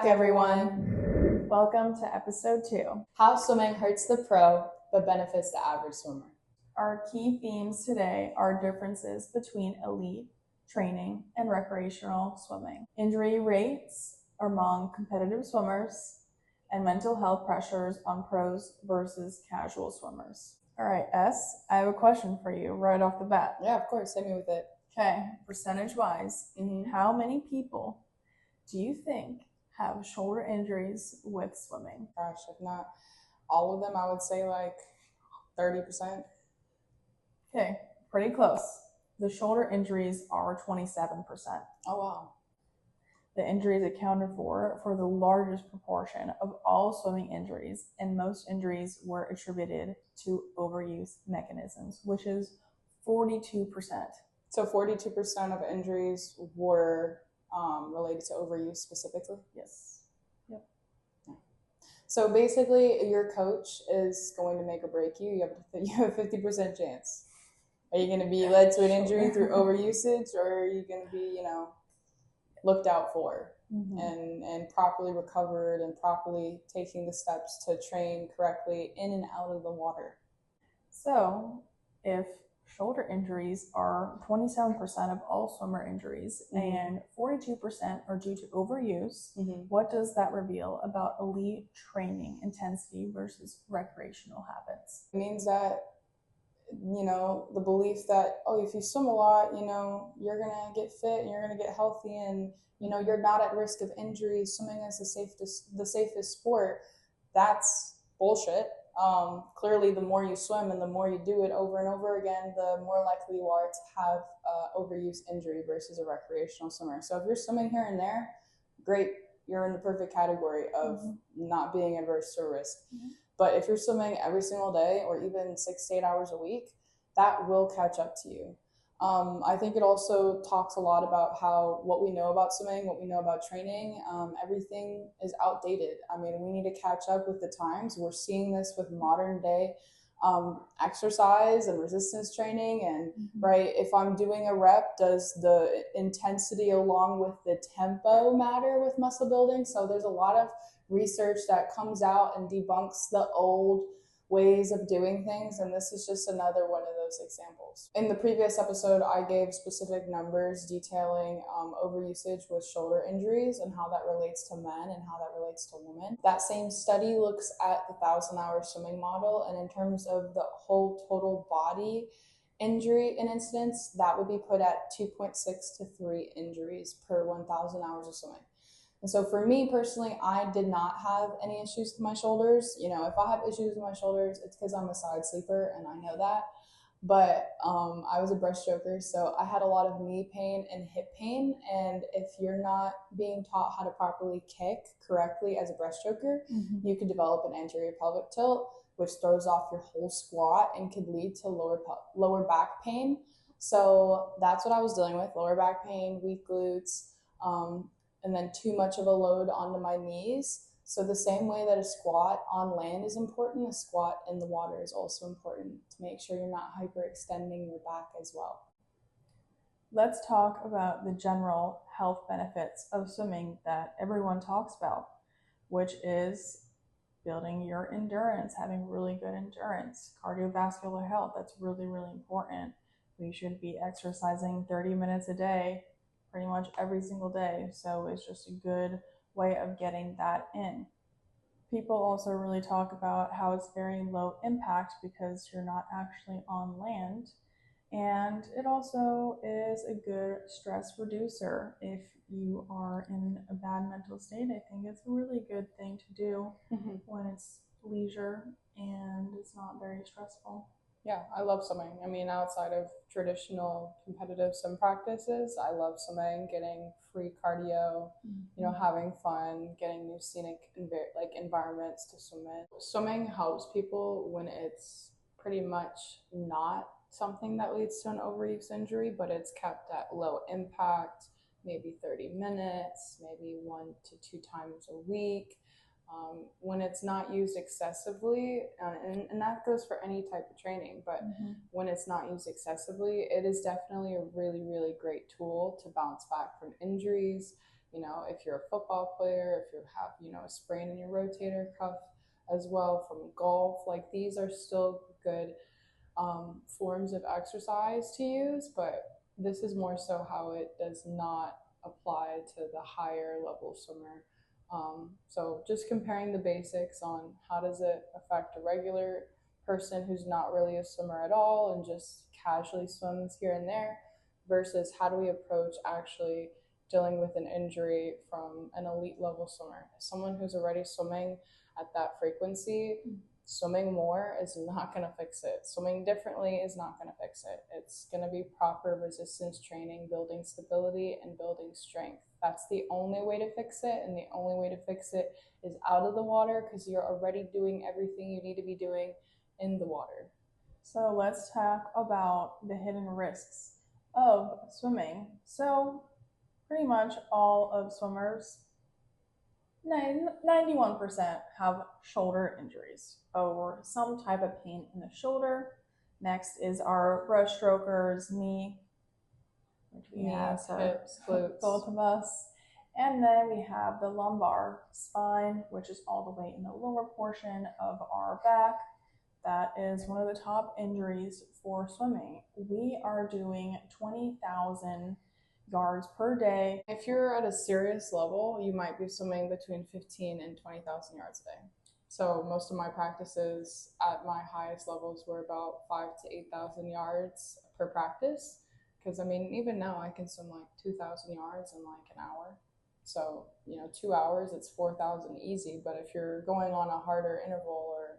everyone. Welcome to episode 2. How swimming hurts the pro but benefits the average swimmer. Our key themes today are differences between elite training and recreational swimming, injury rates among competitive swimmers, and mental health pressures on pros versus casual swimmers. All right, S, I have a question for you right off the bat. Yeah, of course. Hit me with it. Okay, percentage-wise, how many people do you think have shoulder injuries with swimming? Gosh, if not all of them, I would say like 30%. Okay, pretty close. The shoulder injuries are 27%. Oh, wow. The injuries accounted for the largest proportion of all swimming injuries, and most injuries were attributed to overuse mechanisms, which is 42%. So 42% of injuries were related to overuse specifically? Yes. Yep. So basically, your coach is going to make or break you. You have a 50% chance. Are you going to be led to an injury through overusage, or are you going to be, looked out for and properly recovered and properly taking the steps to train correctly in and out of the water? So if shoulder injuries are 27% of all swimmer injuries and 42% are due to overuse, what does that reveal about elite training intensity versus recreational habits? It means that, the belief that, if you swim a lot, you're going to get fit and you're going to get healthy and, you're not at risk of injury. Swimming is the safest sport. That's bullshit. Clearly, the more you swim and the more you do it over and over again, the more likely you are to have overuse injury versus a recreational swimmer. So if you're swimming here and there, great, you're in the perfect category of not being adverse to risk. But if you're swimming every single day or even 6 to 8 hours a week, that will catch up to you. I think it also talks a lot about what we know about swimming, what we know about training. Everything is outdated. I mean, we need to catch up with the times. We're seeing this with modern day exercise and resistance training. And right, if I'm doing a rep, does the intensity along with the tempo matter with muscle building? So there's a lot of research that comes out and debunks the old ways of doing things, and this is just another one of those examples. In the previous episode, I gave specific numbers detailing overusage with shoulder injuries and how that relates to men and how that relates to women. That same study looks at the 1,000-hour swimming model, and in terms of the whole total body injury and incidence, that would be put at 2.6 to 3 injuries per 1,000 hours of swimming. And so for me personally, I did not have any issues with my shoulders. If I have issues with my shoulders, it's because I'm a side sleeper and I know that. But I was a breaststroker, so I had a lot of knee pain and hip pain. And if you're not being taught how to properly kick correctly as a breaststroker, you could develop an anterior pelvic tilt, which throws off your whole squat and could lead to lower back pain. So that's what I was dealing with: lower back pain, weak glutes, and then too much of a load onto my knees. So the same way that a squat on land is important, a squat in the water is also important to make sure you're not hyperextending your back as well. Let's talk about the general health benefits of swimming that everyone talks about, which is building your endurance, having really good endurance, cardiovascular health. That's really, really important. We should be exercising 30 minutes a day, pretty much every single day. So it's just a good way of getting that in. People also really talk about how it's very low impact because you're not actually on land. And it also is a good stress reducer. If you are in a bad mental state, I think it's a really good thing to do when it's leisure and it's not very stressful. Yeah, I love swimming. I mean, outside of traditional competitive swim practices, I love swimming, getting free cardio, having fun, getting new scenic environments to swim in. Swimming helps people when it's pretty much not something that leads to an overuse injury, but it's kept at low impact, maybe 30 minutes, maybe 1 to 2 times a week. When it's not used excessively, and that goes for any type of training, but when it's not used excessively, it is definitely a really, really great tool to bounce back from injuries. if you're a football player, if you have, a sprain in your rotator cuff as well from golf, like these are still good forms of exercise to use, but this is more so how it does not apply to the higher level swimmer. So just comparing the basics on how does it affect a regular person who's not really a swimmer at all and just casually swims here and there versus how do we approach actually dealing with an injury from an elite level swimmer, someone who's already swimming at that frequency. Swimming more is not going to fix it. Swimming differently is not going to fix it. It's going to be proper resistance training, building stability and building strength. That's the only way to fix it, and the only way to fix it is out of the water because you're already doing everything you need to be doing in the water. So let's talk about the hidden risks of swimming. So pretty much all of swimmers, 91% have shoulder injuries or some type of pain in the shoulder. Next is our breaststrokers, knee, which we have for hips, glutes. both of us. And then we have the lumbar spine, which is all the way in the lower portion of our back. That is one of the top injuries for swimming. We are doing 20,000 yards per day. If you're at a serious level, you might be swimming between 15 and 20,000 yards a day. So most of my practices at my highest levels were about 5 to 8,000 yards per practice. Because I mean, even now I can swim like 2,000 yards in like an hour. So 2 hours, it's 4,000 easy. But if you're going on a harder interval or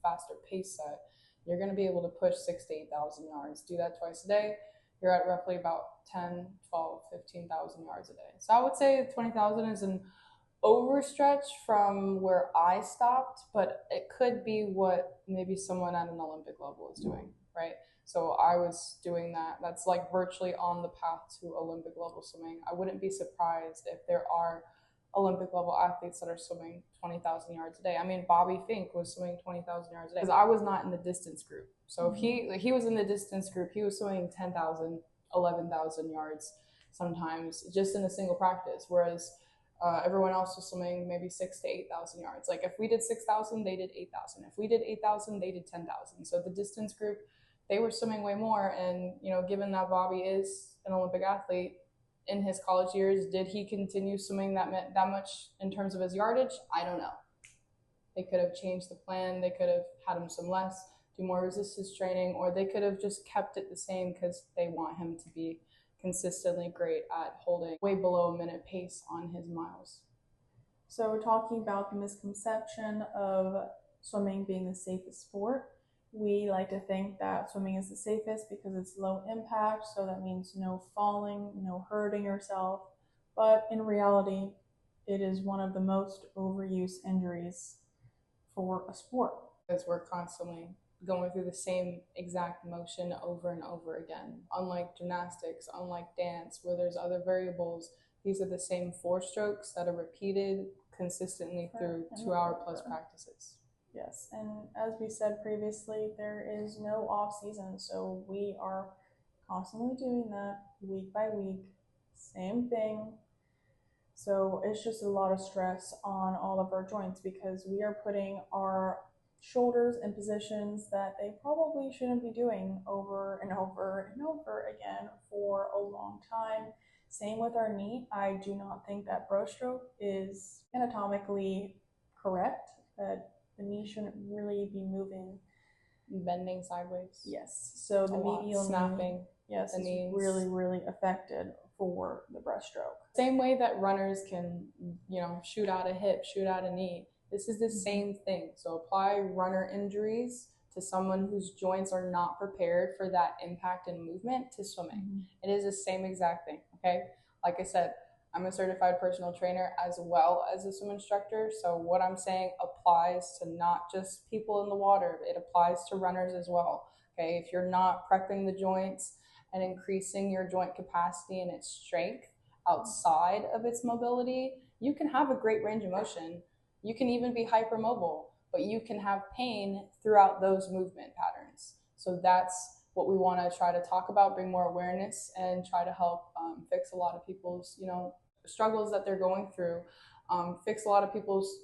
faster pace set, you're going to be able to push 6 to 8,000 yards. Do that twice a day. You're at roughly about 10, 12, 15,000 yards a day. So I would say 20,000 is an overstretch from where I stopped, but it could be what maybe someone at an Olympic level is doing, right? So I was doing that. That's like virtually on the path to Olympic level swimming. I wouldn't be surprised if there are Olympic level athletes that are swimming 20,000 yards a day. I mean, Bobby Fink was swimming 20,000 yards a day because I was not in the distance group. So if he was in the distance group, he was swimming 10,000, 11,000 yards sometimes just in a single practice. Whereas everyone else was swimming maybe 6 to 8,000 yards. Like if we did 6,000, they did 8,000. If we did 8,000, they did 10,000. So the distance group, they were swimming way more. And given that Bobby is an Olympic athlete, in his college years, did he continue swimming that much in terms of his yardage? I don't know. They could have changed the plan. They could have had him swim less, do more resistance training, or they could have just kept it the same because they want him to be consistently great at holding way below a minute pace on his miles. So talking about the misconception of swimming being the safest sport, we like to think that swimming is the safest because it's low impact, so that means no falling, no hurting yourself. But in reality, it is one of the most overuse injuries for a sport. Because we're constantly going through the same exact motion over and over again. Unlike gymnastics, unlike dance, where there's other variables, these are the same 4 strokes that are repeated consistently through 2-hour plus practices. Yes, and as we said previously, there is no off season, so we are constantly doing that week by week, same thing. So it's just a lot of stress on all of our joints because we are putting our shoulders in positions that they probably shouldn't be doing over and over and over again for a long time. Same with our knee. I do not think that breaststroke is anatomically correct, that the knee shouldn't really be moving. Bending sideways. Yes. So the medial snapping. Yes, is really, really affected for the breaststroke. Same way that runners can, shoot out a hip, shoot out a knee. This is the same thing. So apply runner injuries to someone whose joints are not prepared for that impact and movement to swimming. It is the same exact thing, okay? Like I said, I'm a certified personal trainer as well as a swim instructor. So what I'm saying applies to not just people in the water. It applies to runners as well. Okay, if you're not prepping the joints and increasing your joint capacity and its strength outside of its mobility, you can have a great range of motion. You can even be hypermobile, but you can have pain throughout those movement patterns. So that's what we want to try to talk about, bring more awareness, and try to help fix a lot of people's, struggles that they're going through, fix a lot of people's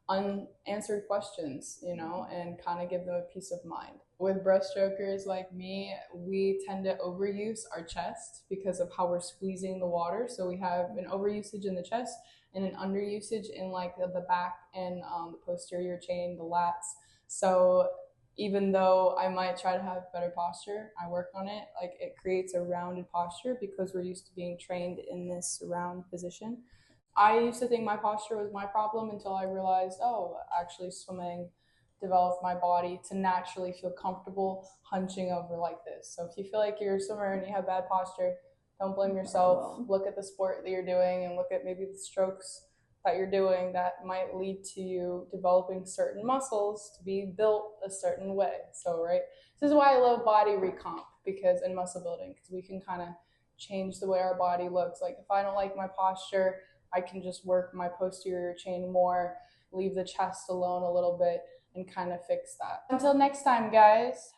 unanswered questions, you know, and kind of give them a peace of mind. With breaststrokers like me, we tend to overuse our chest because of how we're squeezing the water. So we have an overusage in the chest and an underusage in like the back and the posterior chain, the lats. So even though I might try to have better posture, I work on it. Like it creates a rounded posture because we're used to being trained in this round position. I used to think my posture was my problem until I realized, oh, actually swimming developed my body to naturally feel comfortable hunching over like this. So if you feel like you're a swimmer and you have bad posture, don't blame yourself. Look at the sport that you're doing and look at maybe the strokes that you're doing that might lead to you developing certain muscles to be built a certain way. So, right, this is why I love body recomp because and muscle building because we can kind of change the way our body looks. Like if I don't like my posture, I can just work my posterior chain more, leave the chest alone a little bit, and kind of fix that. Until next time, guys.